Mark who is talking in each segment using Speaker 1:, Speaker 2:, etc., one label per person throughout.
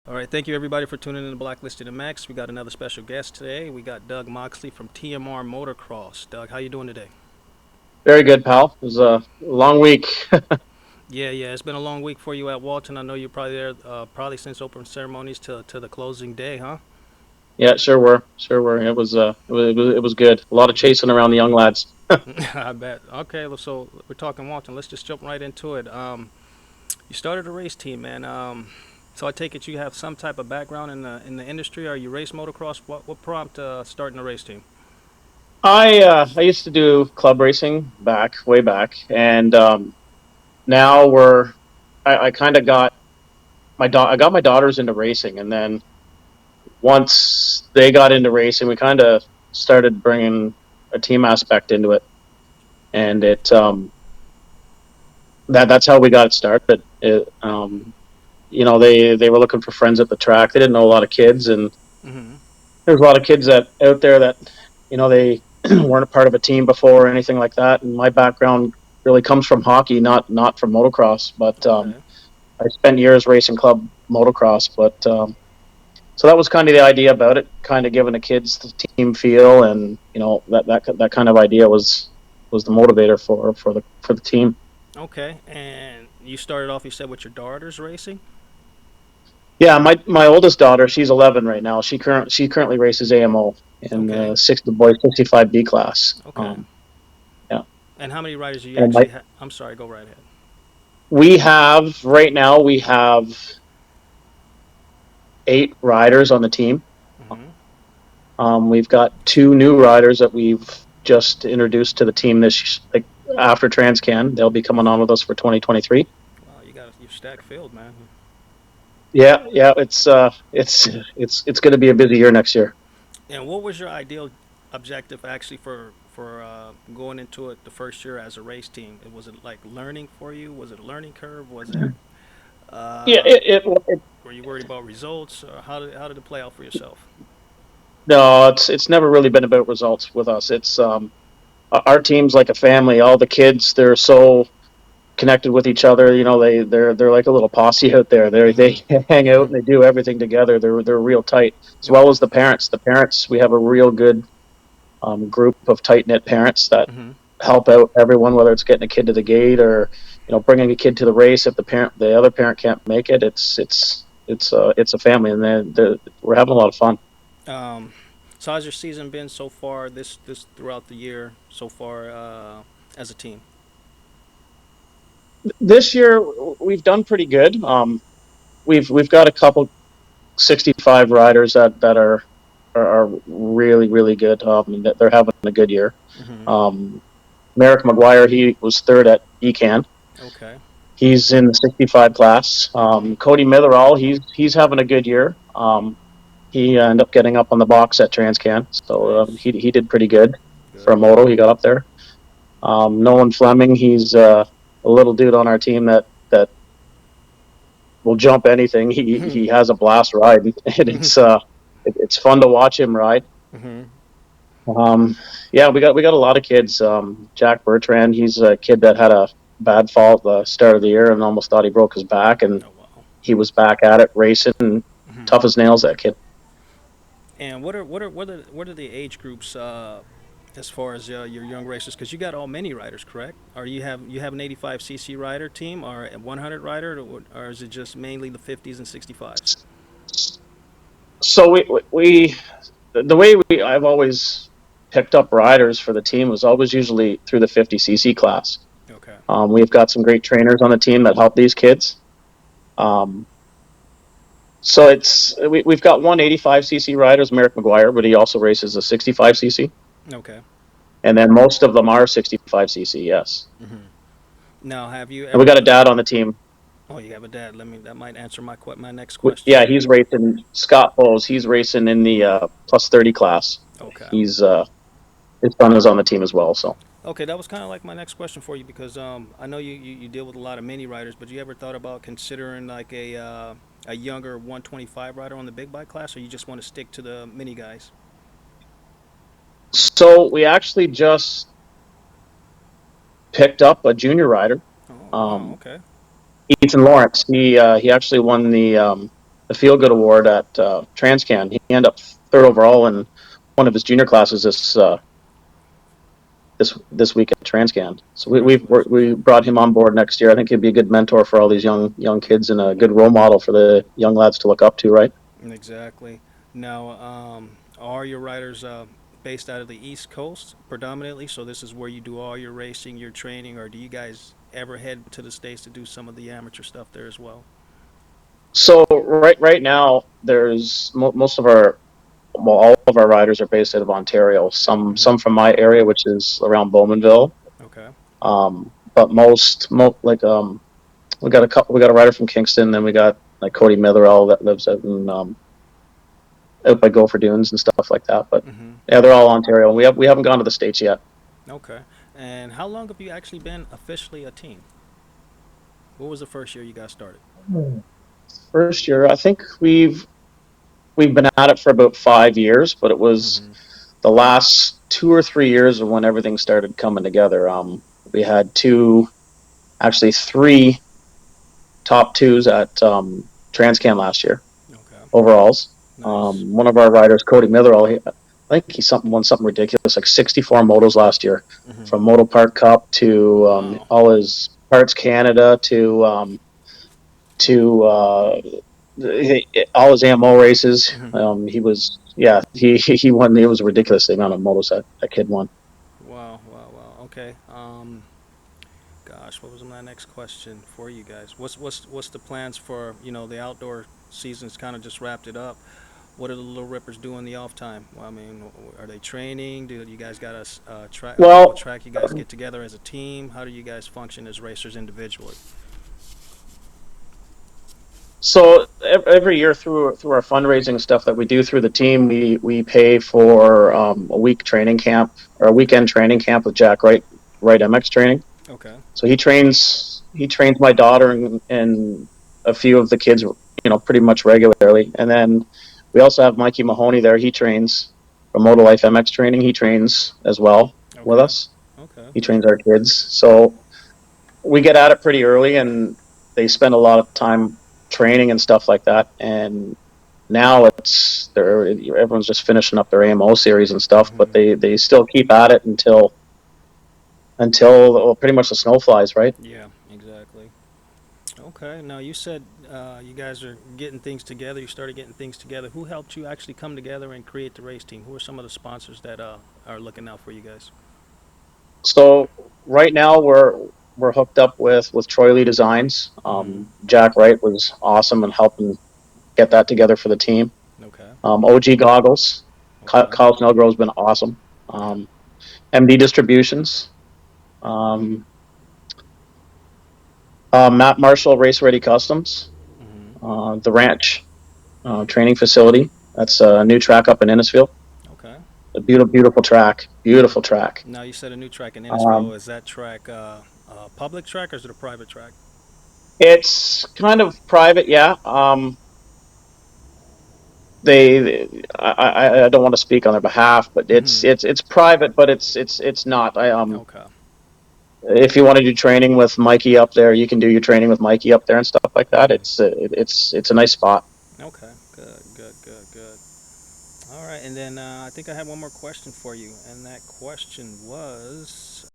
Speaker 1: All right, thank you everybody for tuning in to BlackListed Mx. We got another special guest today. We got Doug Moxley from TMR Motocross. Doug, how you doing today?
Speaker 2: Very good, pal. It was a long week.
Speaker 1: Yeah, it's been a long week for you at Walton. I know you're probably there, probably since open ceremonies to the closing day, huh?
Speaker 2: Yeah, sure were. It was good. A lot of chasing around the young lads.
Speaker 1: I bet. Okay, so we're talking Walton. Let's just jump right into it. You started a race team, man. So I take it you have some type of background in the industry. Are you race motocross? What prompt starting a race team?
Speaker 2: I used to do club racing way back, and now I kind of got I got my daughters into racing, and then once they got into racing, we kind of started bringing a team aspect into it, and that's how we got it started. They were looking for friends at the track. They didn't know a lot of kids, and
Speaker 1: Mm-hmm.
Speaker 2: there's a lot of kids that out there that they weren't a part of a team before or anything like that. And my background really comes from hockey, not from motocross. But
Speaker 1: Okay.
Speaker 2: I spent years racing club motocross. But so that was kind of the idea about it, kind of giving the kids the team feel, and that kind of idea was the motivator for the team.
Speaker 1: Okay, and you started off, you said, with your daughters racing?
Speaker 2: Yeah, my oldest daughter, she's 11 right now. She currently races AMO in
Speaker 1: Okay,
Speaker 2: the boys 65 B class.
Speaker 1: okay.
Speaker 2: Yeah,
Speaker 1: And how many riders do you
Speaker 2: and my
Speaker 1: actually have? I'm sorry, go right ahead.
Speaker 2: we have 8 riders on the team.
Speaker 1: Hmm.
Speaker 2: We've got 2 new riders that we've just introduced to the team this like after Transcan. They'll be coming on with us for 2023.
Speaker 1: Wow, you got your stack filled, man.
Speaker 2: Yeah, it's going to be a busy year next year.
Speaker 1: And what was your ideal objective actually for going into it the first year as a race team? Was it like learning for you? Was it a learning curve? Was it
Speaker 2: Yeah,
Speaker 1: uh, were you worried about results? Or how did it play out for yourself?
Speaker 2: no, it's never really been about results with us. It's our team's like a family. All the kids, they're so connected with each other. They're like a little posse out there. They
Speaker 1: Mm-hmm.
Speaker 2: hang out and they do everything together. They're real tight, as well
Speaker 1: Okay.
Speaker 2: as the parents. The parents, we have a real good group of tight knit parents that
Speaker 1: Mm-hmm.
Speaker 2: help out everyone, whether it's getting a kid to the gate or bringing a kid to the race. If the other parent can't make it, it's a family, and we're having a lot of fun.
Speaker 1: Um, so how's your season been so far? This throughout the year so far as a team.
Speaker 2: This year we've done pretty good. We've got a couple 65 riders that are really good. They're having a good year.
Speaker 1: Mm-hmm.
Speaker 2: Um, Merrick McGuire, he was third at ECAN.
Speaker 1: Okay.
Speaker 2: He's in the 65 class.
Speaker 1: Mm-hmm.
Speaker 2: Cody Mitherall, he's having a good year. He ended up getting up on the box at Transcan, so
Speaker 1: Nice.
Speaker 2: he did pretty good for a
Speaker 1: Good.
Speaker 2: moto. He got up there. Nolan Fleming, he's a little dude on our team that will jump anything. He has a blast riding, and it's fun to watch him ride.
Speaker 1: Mm-hmm.
Speaker 2: Um, yeah, we got a lot of kids. Jack Bertrand, he's a kid that had a bad fall at the start of the year and almost thought he broke his back, and
Speaker 1: Oh wow.
Speaker 2: he was back at it racing, and
Speaker 1: Mm-hmm.
Speaker 2: tough as nails. That kid.
Speaker 1: And what are the age groups as far as your young racers? Because you got all mini riders, correct? Or you have an 85 cc rider team or a 100 rider, or is it just mainly the 50s and 65s?
Speaker 2: So we the way I've always picked up riders for the team was always usually through the 50 cc class.
Speaker 1: Okay.
Speaker 2: We've got some great trainers on the team that help these kids. Um, so we've got one 85 cc rider, Merrick McGuire, but he also races a 65 cc,
Speaker 1: Okay.
Speaker 2: and then most of them are 65 cc. Yes,
Speaker 1: Mm-hmm. Now, have you
Speaker 2: and we
Speaker 1: ever?
Speaker 2: got a dad on the team.
Speaker 1: Oh, you have a dad. That might answer my next question.
Speaker 2: Yeah, he's racing Scott Bowes. He's racing in the plus 30 class.
Speaker 1: Okay.
Speaker 2: He's his son is on the team as well. So
Speaker 1: Okay, that was kind of like my next question for you because I know you deal with a lot of mini riders, but you ever thought about considering like a younger 125 rider on the big bike class, or you just want to stick to the mini guys?
Speaker 2: we actually just picked up a junior rider,
Speaker 1: Oh wow,
Speaker 2: um,
Speaker 1: okay.
Speaker 2: Ethan Lawrence. He actually won the the feel good award at Transcan. He ended up third overall in one of his junior classes this week at Transcan. So we
Speaker 1: Congratulations.
Speaker 2: brought him on board next year. I think he'd be a good mentor for all these young kids and a good role model for the young lads to look up to. Right.
Speaker 1: Exactly. Now, are your riders based out of the East Coast predominantly? So this is where you do all your racing, your training, or do you guys ever head to the States to do some of the amateur stuff there as well?
Speaker 2: So right now, there's most of our all of our riders are based out of Ontario.
Speaker 1: Mm-hmm.
Speaker 2: Some from my area, which is around Bowmanville.
Speaker 1: Okay.
Speaker 2: But like we got a rider from Kingston. Then we got like Cody Mitherell that lives out by Gopher Dunes and stuff like that. But
Speaker 1: Mm-hmm.
Speaker 2: yeah, they're all Ontario. We haven't gone to the States yet.
Speaker 1: Okay. And how long have you actually been officially a team? What was the first year you got started?
Speaker 2: First year, I think we've been at it for about 5 years, but it was
Speaker 1: Mm-hmm.
Speaker 2: the last 2 or 3 years of when everything started coming together. We had actually three top twos at Transcam last year
Speaker 1: Okay.
Speaker 2: overalls.
Speaker 1: Nice.
Speaker 2: One of our riders, Cody Mitherell, I think won something ridiculous, like 64 motos last year,
Speaker 1: Mm-hmm.
Speaker 2: from Moto Park Cup to
Speaker 1: Wow.
Speaker 2: all his Parts Canada to all his AMO races.
Speaker 1: Mm-hmm.
Speaker 2: He was yeah he won. It was ridiculous the amount of motos that kid won.
Speaker 1: Wow. Wow. Wow. Okay. Gosh, what was my next question for you guys? What's the plans for the outdoor season's kind of just wrapped it up. What are the Little Rippers doing in the off time? Well, I mean, are they training? Do you guys got a track? A
Speaker 2: Well,
Speaker 1: track you guys get together as a team? How do you guys function as racers individually?
Speaker 2: so every year through our fundraising stuff that we do through the team, we pay for a week training camp or a weekend training camp with Jack Wright MX training.
Speaker 1: Okay.
Speaker 2: So he trains my daughter and a few of the kids, pretty much regularly. And then we also have Mikey Mahoney there. He trains from Moto Life MX training. He trains as well with
Speaker 1: Okay.
Speaker 2: us.
Speaker 1: Okay.
Speaker 2: He trains our kids. So we get at it pretty early, and they spend a lot of time training and stuff like that. And now everyone's just finishing up their AMO series and stuff, but
Speaker 1: Mm-hmm.
Speaker 2: they still keep at it until well, pretty much the snow flies, right?
Speaker 1: Yeah. Exactly. Okay. Now you said you guys are getting things together. You started getting things together. Who helped you actually come together and create the race team? Who are some of the sponsors that are looking out for you guys?
Speaker 2: So right now we're hooked up with Troy Lee Designs.
Speaker 1: Mm-hmm.
Speaker 2: Jack Wright was awesome in helping get that together for the team.
Speaker 1: Okay.
Speaker 2: OG Goggles,
Speaker 1: Okay.
Speaker 2: Kyle Snellgrove's been awesome.
Speaker 1: Yep.
Speaker 2: MD Distributions, um, Matt Marshall Race Ready Customs,
Speaker 1: Mm-hmm.
Speaker 2: the Ranch training facility. That's a new track up in Innisfil.
Speaker 1: Okay.
Speaker 2: A beautiful track. Beautiful track.
Speaker 1: Now you said a new track in Innisfil.
Speaker 2: Um,
Speaker 1: Is that track a public track or is it a private track?
Speaker 2: it's kind of private, yeah. I don't want to speak on their behalf, but it's
Speaker 1: Mm-hmm.
Speaker 2: it's it's private, but it's not.
Speaker 1: Okay.
Speaker 2: If you want to do training with Mikey up there, you can do your training with Mikey up there and stuff like that.
Speaker 1: Mm-hmm.
Speaker 2: It's a nice spot.
Speaker 1: Okay. Good. Good. Good. Good. All right. And then I think I have one more question for you, and that question was,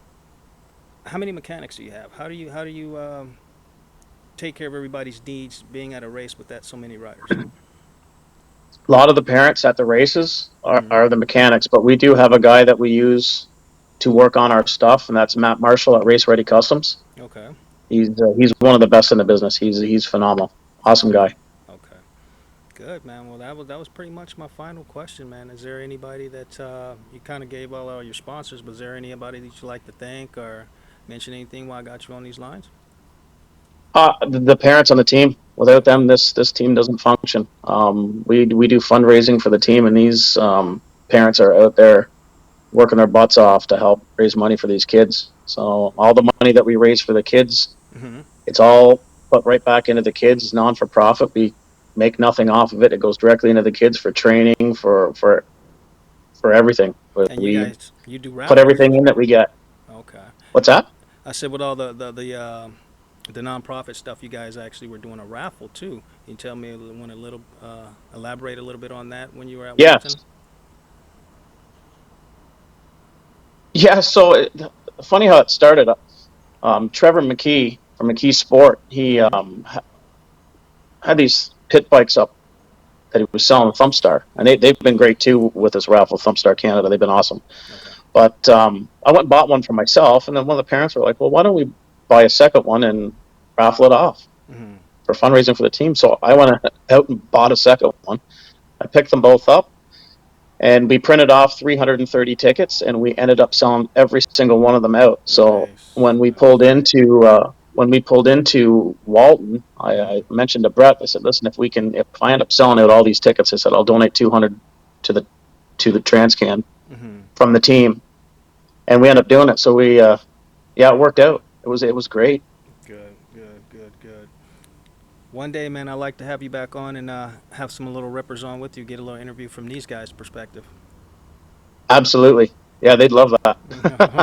Speaker 1: how many mechanics do you have? How do you take care of everybody's needs being at a race with that so many riders?
Speaker 2: A lot of the parents at the races
Speaker 1: Mm-hmm.
Speaker 2: are the mechanics, but we do have a guy that we use to work on our stuff, and that's Matt Marshall at Race Ready Customs.
Speaker 1: Okay.
Speaker 2: He's one of the best in the business. He's phenomenal, awesome
Speaker 1: Okay.
Speaker 2: guy.
Speaker 1: Okay. Good, man. Well, that was pretty much my final question, man. Is there anybody that you kind of gave all your sponsors, but is there anybody that you'd like to thank or mention anything while I got you on these lines?
Speaker 2: The parents on the team. Without
Speaker 1: Okay.
Speaker 2: them, this team doesn't function. We do fundraising for the team, and these parents are out there working their butts off to help raise money for these kids. So all the money that we raise for the kids,
Speaker 1: Mm-hmm.
Speaker 2: it's all put right back into the kids. It's non for profit. We make nothing off of it. It goes directly into the kids for training, for everything.
Speaker 1: And
Speaker 2: We
Speaker 1: you do
Speaker 2: put
Speaker 1: raffles.
Speaker 2: everything in that we get.
Speaker 1: Okay.
Speaker 2: What's that?
Speaker 1: I said with all the the nonprofit stuff, you guys actually were doing a raffle too. Can you tell me, want to little elaborate a little bit on that when you were at Walton?
Speaker 2: Yes. Yeah. So funny how it started. Trevor McKee from McKee Sport, he
Speaker 1: Mm-hmm.
Speaker 2: had these pit bikes up that he was selling with Thumpstar, and they've been great too with this raffle. Thumpstar Canada, they've been awesome.
Speaker 1: Okay.
Speaker 2: But I went and bought one for myself, and then one of the parents were like, "Well, why don't we buy a second one and raffle it off
Speaker 1: Mm-hmm.
Speaker 2: for fundraising for the team?" So I went out and bought a second one. I picked them both up, and we printed off 330 tickets, and we ended up selling every single one of them out. So
Speaker 1: Nice.
Speaker 2: when we pulled into Walton, I mentioned to Brett. I said, "Listen, if I end up selling out all these tickets, I said I'll donate 200 to the Transcan
Speaker 1: Mm-hmm.
Speaker 2: from the team." And we ended up doing it. So yeah, it worked out. It was great.
Speaker 1: Good. Good. Good. Good. One day, man, I'd like to have you back on and have some little rippers on with you, get a little interview from these guys' perspective.
Speaker 2: Absolutely. Yeah, they'd love that.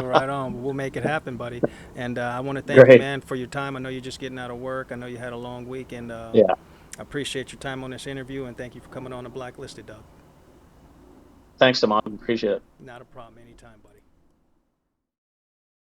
Speaker 1: Right on. We'll make it happen, buddy. And I want to thank you,
Speaker 2: Great.
Speaker 1: man, for your time. I know you're just getting out of work. I know you had a long week, and
Speaker 2: Yeah.
Speaker 1: I appreciate your time on this interview. And thank you for coming on the Blacklisted, Doug.
Speaker 2: Thanks, Damon. Appreciate it.
Speaker 1: Not a problem. Anytime, buddy.